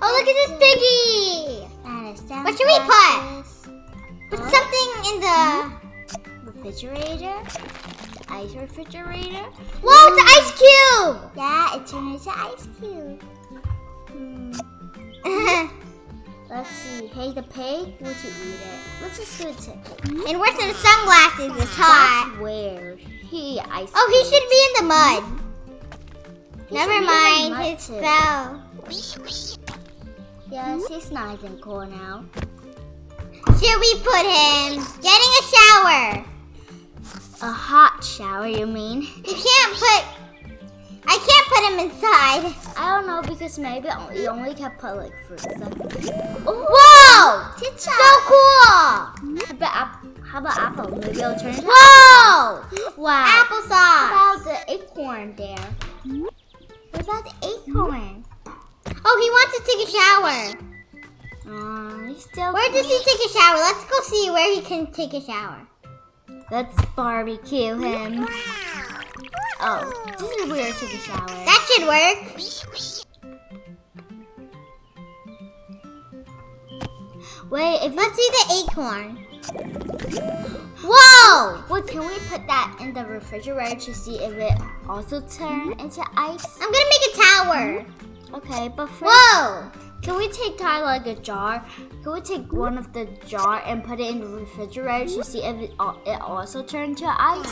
Oh, look at this piggy! What should we put? Put something in the refrigerator. Ice refrigerator. Whoa, it's an ice cube! Yeah, it turned into ice cube. Let's see. Hey, the pig, would you eat it? Let's just do it to. And where's some sunglasses? The top. That's weird. He ice. Oh, he should be in the mud. Never mind, he fell. Yes, he's nice and cool now. Should we put him getting a shower? A hot shower, you mean? I can't put him inside. I don't know because maybe you only can put like fruit stuff. Whoa! So cool! How about apple? Maybe I'll turn it. Whoa! Wow. Applesauce. How about the acorn there? What about the acorn? Oh, he wants to take a shower. He's still. Where does he take a shower? Let's go see where he can take a shower. Let's barbecue him. Oh, this is weird to take a shower. That should work. Wait, let's see the acorn. Whoa! Wait, can we put that in the refrigerator to see if it also turns into ice? I'm gonna make a tower. Okay, but first, whoa! Can we take like a jar? Can we take one of the jar and put it in the refrigerator to see if it also turns to ice?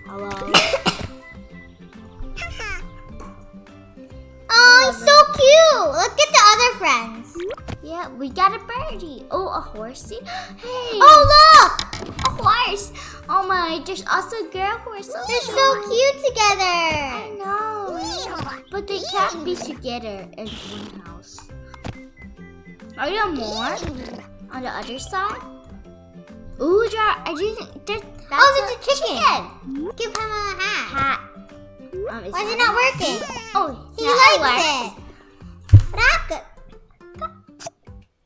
Hello. Oh, he's so cute. Let's get the other friends. Yeah, we got a birdie. Oh, a horsey. Hey. Oh, look! A horse. Oh my, there's also a girl horse. They're so cute together. I know. But they can't be together in one house. Are there more on the other side? Ooh, there's a chicken. Give him a hat. Why is it not working? Oh, he likes it. Rocket.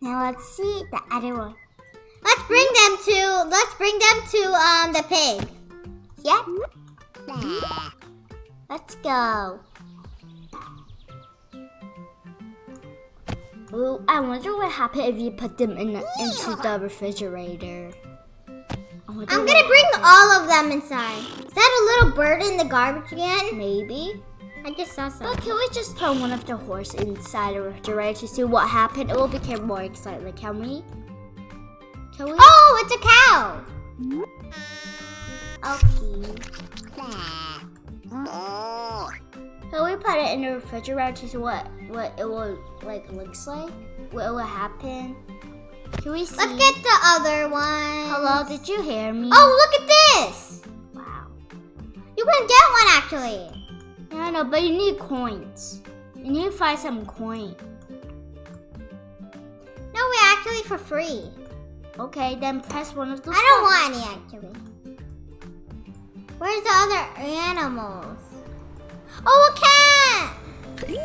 Now let's see the other one. Let's bring them to the pig. Yep. Let's go. Ooh, I wonder what happened if you put them into the refrigerator. I'm gonna bring all of them inside. Is that a little bird in the garbage again? Maybe. I just saw something. But can we just put one of the horse inside the refrigerator to see what happened? It will become more exciting. Can we? Can we? Oh, it's a cow. Okay. Can we put it in the refrigerator to see what it will looks like? What will happen? Can we see? Let's get the other one. Hello, did you hear me? Oh, look at this. Wow. You can get one actually. I know, but you need coins. You need to find some coin. No, we actually for free. Okay, then press one of those. I don't want any actually. Where's the other animals? Oh, a cat!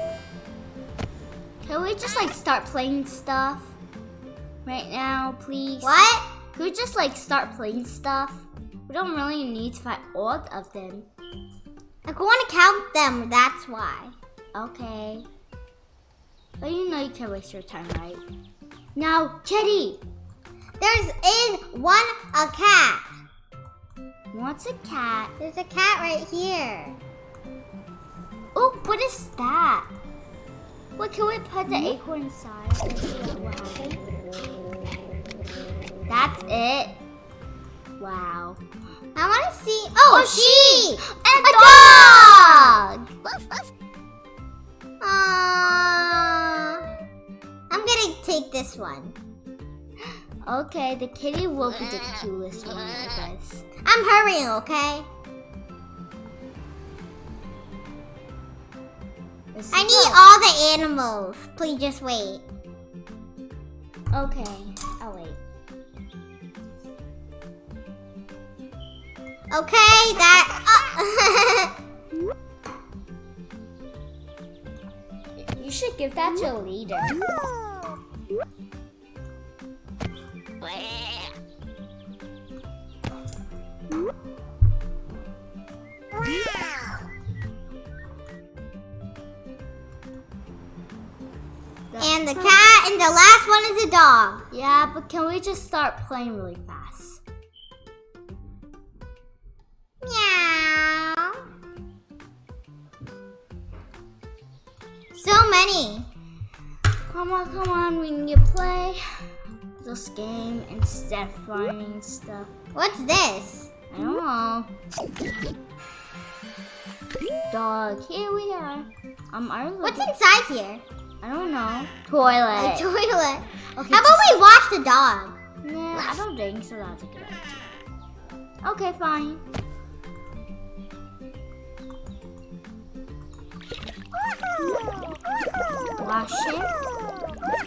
Can we just start playing stuff right now, please? What? Can we just start playing stuff? We don't really need to find all of them. I want to count them, that's why. Okay. But you know you can't waste your time, right? Now, kitty! There's a cat. What's a cat? There's a cat right here. Oh, what is that? What, can we put the acorn inside? Let's see what happens. That's it. Wow. I want to see. Oh, sheep! A dog! I'm gonna take this one. Okay, the kitty will be the cutest one, I guess. I'm hurrying, okay? I need all the animals. Please just wait. Okay, I'll wait. Okay, that... You should give that to a leader. and the cat, and the last one is a dog. Yeah, but can we just start playing really fast? Meow. So many. Come on, we need to play this game instead of finding stuff. What's this? I don't know. Dog, here we are. What's inside here? I don't know. Toilet. A toilet. Okay, How about we wash the dog? Nah, I don't think so. That's a good idea. Okay, fine. Wash it.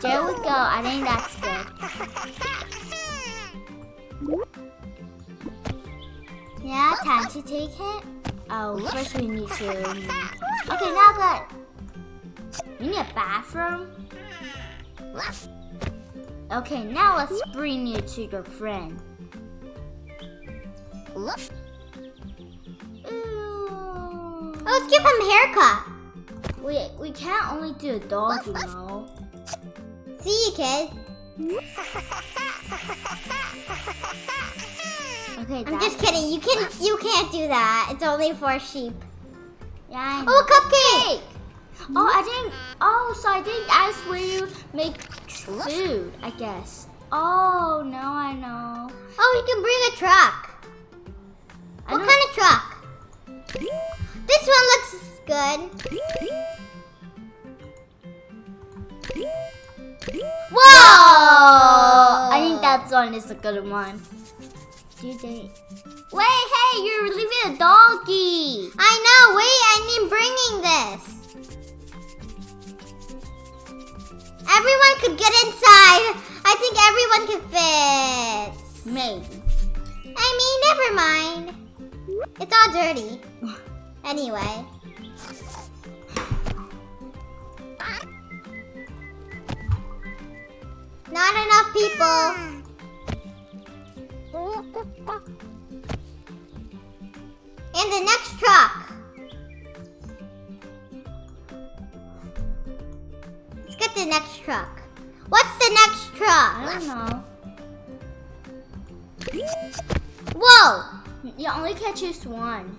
There we go. I think that's good. Yeah, time to take it. Oh, first we need to. Okay, now that we need a bathroom. Okay, now let's bring you to your friend. Oh, let's give him a haircut. We can't only do a dog, you know. See you, kid. Okay, I'm just kidding. You can't do that. It's only for sheep. Yeah. I know. Oh, a cupcake. So I didn't ask where you make food, I guess. Oh, now I know. Oh, you can bring a truck. What kind of truck? This one looks good. Whoa! I think that one is a good one. Wait, hey, you're leaving a doggy. I know. Wait, I'm bringing this. Everyone could get inside. I think everyone could fit. Maybe. I mean, never mind. It's all dirty. Anyway. Not enough people. And the next truck. Let's get the next truck. What's the next truck? I don't know. Whoa! You only can choose one.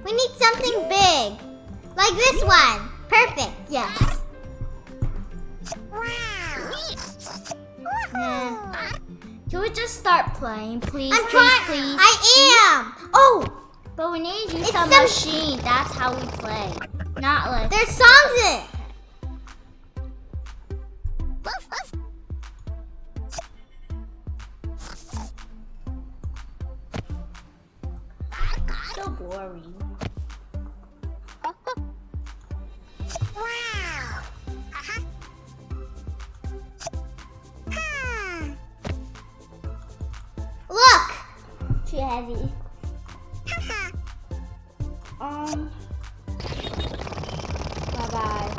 We need something big. Like this one. Perfect. Yes. Nah. Can we just start playing, please? I'm trying. Please. I am. Oh! But we need to use It's some some- machine. That's how we play. Not like. There's songs in it. So boring. Look. Too heavy. Bye-bye.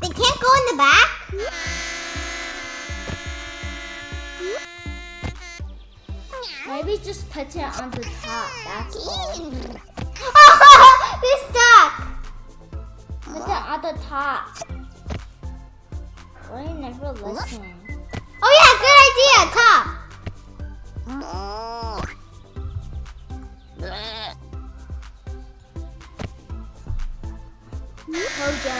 They can't go in the back? Maybe just put it on the top. That's all. They're stuck. Put it on the top. Why you never listen? Oh yeah, good idea. Top. Koja.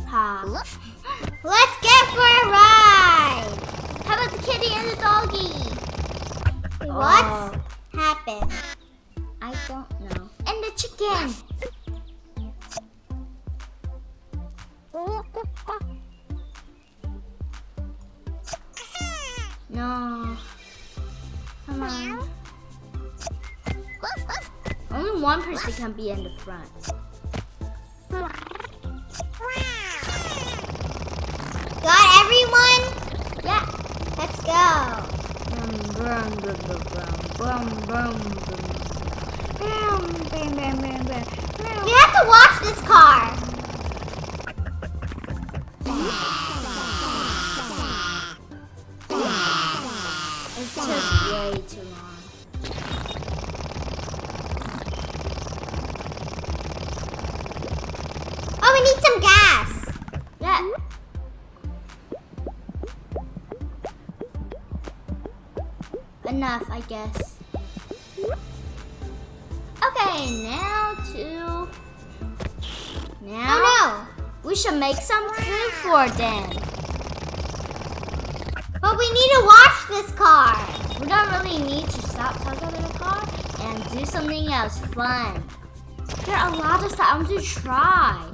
Ha. Let's get for a ride. How about the kitty and the doggy? What Oh, happened? I don't know. And the chicken. No. Come on. Only one person can be in the front. Got everyone? Brum, brum, brum, brum, brum, brum, brum, brum, brum, brum. You have to wash this car. It took way too long. Oh, we need some gas. Yeah. Enough, I guess. Okay, now Oh no. we should make some food for them. But we need to wash this car. We don't really need to stop talking about the car and do something else fun. There are a lot of stuff I want to try.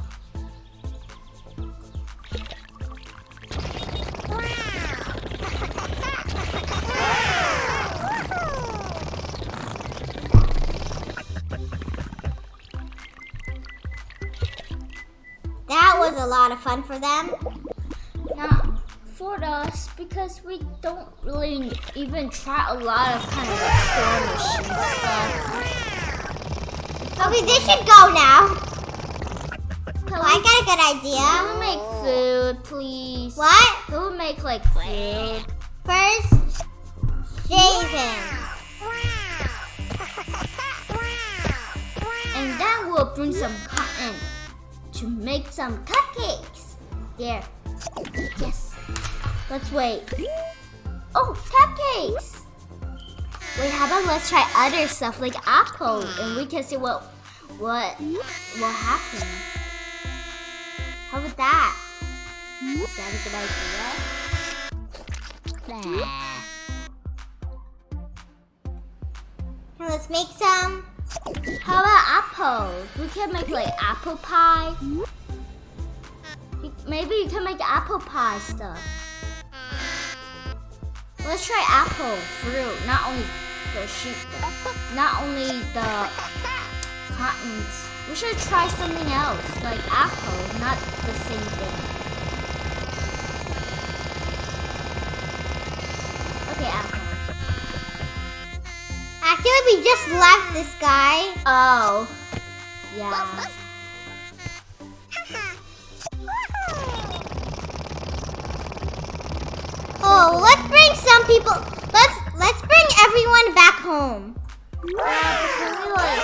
That was a lot of fun for them. Not for us because we don't really even try a lot of kind of like store machine stuff. Okay, they should go now. Can Oh, I got a good idea. we make food, please? What? Can we make like food? First, shaving. And then we'll bring some cotton to make some cupcakes. There. Yes. Let's wait. Oh, cupcakes! Wait, how about let's try other stuff like apple and we can see what will happen. How about that? Is that a good idea? Now let's make some. How about apples? We can make like apple pie. Maybe you can make apple pie stuff. Let's try apple fruit, not only the sheep, not only the cottons. We should try something else, like apple, not the same thing. Okay, apple. Actually, we just left this guy. Oh, yeah. Oh, let's bring some people. Let's bring everyone back home. Can we like?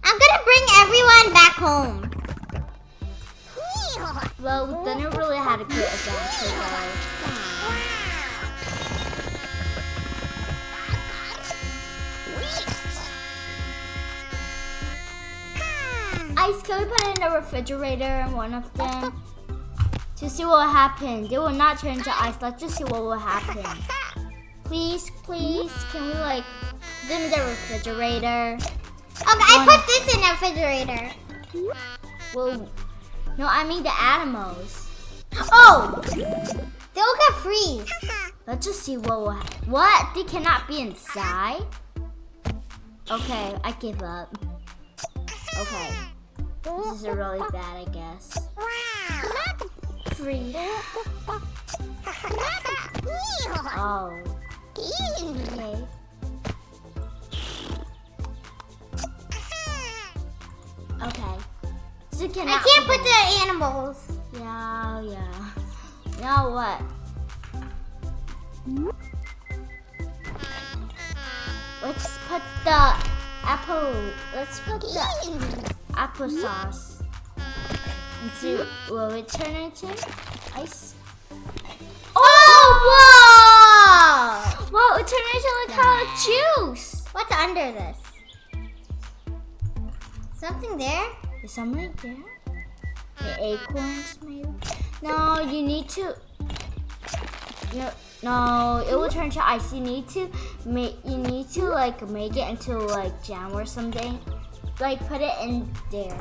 I'm gonna bring everyone back home. Well, we didn't really have a good adventure, though. Ice, can we put it in the refrigerator in one of them? To see what will happen. They will not turn into ice. Let's just see what will happen. Please, please, can we like put it in the refrigerator? Okay, I put this in the refrigerator. Well, no, I mean the animals. Oh, they'll get freeze. Let's just see what will happen. What? They cannot be inside? Okay, I give up. Okay. This is really bad, I guess. Free. Oh. Okay. Okay. So I can't put the animals. Yeah. Now what? Let's put the apple. Let's put the applesauce. And see, will it turn into ice? Oh, whoa! Whoa, it turned into like kind of juice. What's under this? Something there? Is something there? The acorns, maybe? No, you need to. No, it will turn to ice. You need to make like make it into like jam or something. Like put it in there.